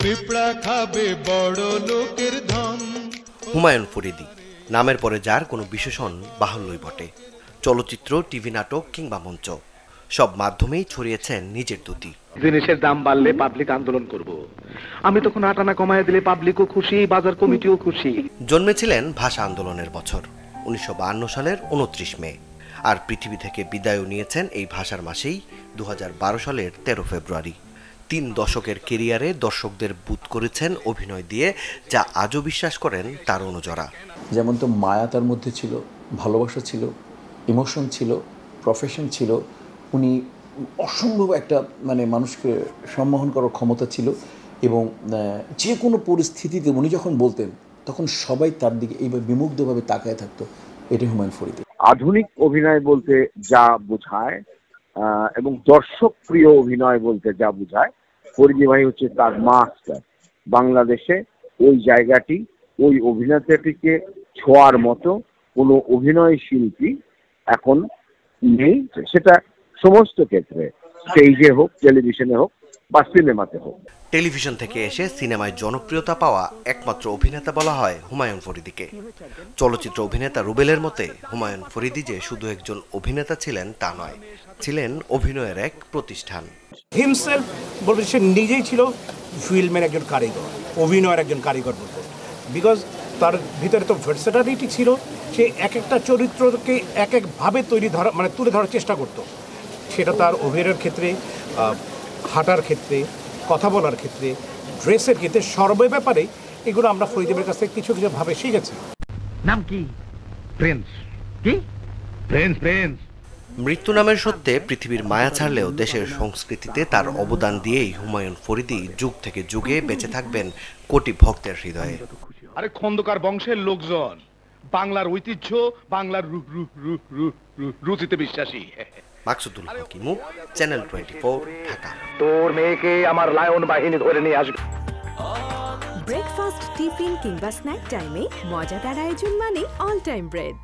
পিঁপড়া খাবে বড় লোকের ধন। হুমায়ুন ফরিদী নামের পরে যার কোনো বিশেষণ বাহুল্যই বটে। চলচ্চিত্র, টিভি নাটক কিংবা মঞ্চ সব মাধ্যমেই ছড়িয়েছেন নিজের দ্যুতি। জিনিসের দাম বাড়লে পাবলিক আন্দোলন করব। আমি তখন আটানা কমায় দিলে পাবলিকও খুশি, বাজার কমিটিও খুশি। জন্মেছিলেন ভাষা আন্দোলনের বছর 1952 সালের 29 মে, আর পৃথিবী থেকে বিদায়ও নিয়েছেন এই ভাষার মাসেই 2012 সালের 13 ফেব্রুয়ারি। 3 দশকের কেরিয়ারে দর্শকদের বুঁদ করেছেন অভিনয় দিয়ে, যা আজও বিশ্বাস করেন তার অনুজরা। যেমন তো মায়া তার মধ্যে ছিল, ভালোবাসা ছিল, ইমোশন ছিল, প্রফেশন ছিল। উনি অসম্ভব একটা মানুষকে সম্মোহন করার ক্ষমতা ছিল, এবং যে কোনো পরিস্থিতিতে উনি যখন বলতেন তখন সবাই তার দিকে এইভাবে বিমুগ্ধভাবে তাকায় থাকতো। এটি হুমায়ুন ফরিদী। আধুনিক অভিনয় বলতে যা বোঝায় এবং দর্শক প্রিয় অভিনয় বলতে যা বোঝায়, ফরিদী ভাই হচ্ছে তার মাস্টার। বাংলাদেশে ওই জায়গাটি, ওই অভিনেতাটিকে ছোঁয়ার মতো কোনো অভিনয় শিল্পী এখন নেই, সেটা সমস্ত ক্ষেত্রে, স্টেজে হোক, টেলিভিশনে হোক বা সিনেমাতে হোক। টেলিভিশন থেকে এসে সিনেমায় জনপ্রিয়তা পাওয়া একমাত্র অভিনেতা বলা হয় হুমায়ুন ফরিদীকে। চলচ্চিত্র অভিনেতা রুবেলের মতে হুমায়ুন ফরিদী যে শুধু একজন অভিনেতা ছিলেন তা নয়, ছিলেন অভিনয়ের এক প্রতিষ্ঠান। হিমসেলফ বলতে সে নিজেই ছিল ফিল্মের একজন কারিগর, অভিনয়ের একজন কারিগর বলতে, বিকজ তার ভিতরে তো ভার্সেটালিটি ছিল। সে এক একটা চরিত্রকে এক একভাবে তুলে ধরার চেষ্টা করত। সেটা তার অভিনয়ের ক্ষেত্রে, হাঁটার ক্ষেত্রে, কথা বলার ক্ষেত্রে, ড্রেসের ক্ষেত্রে, সর্ব ব্যাপারে এগুলো আমরা ফরিদীর কাছ থেকে কিছু কিছু ভাবে শিখেছি। নাম কি? প্রিন্স। কি? প্রিন্স। মৃত্যু নামের সত্ত্বে পৃথিবীর মায়া ছাড়লেও দেশের সংস্কৃতিতে তার অবদান দিয়েই হুমায়ুন ফরিদী যুগ থেকে যুগে বেঁচে থাকবেন কোটি ভক্তের হৃদয়ে। আরে খন্দকার বংশের লোকজন, বাংলার ঐতিহ্য, বাংলার রুচিতে বিশ্বাসী। মাকসুদুল হক ইমু, চ্যানেল 24, ঢাকা। তোর মেয়েকে আমার লায়ন বাহিনী ধরে নিয়ে আসবে। ব্রেকফাস্ট, টিফিন কিংবা স্ন্যাক টাইমে মজাদার আয়োজন মানে অল টাইম ব্রেড।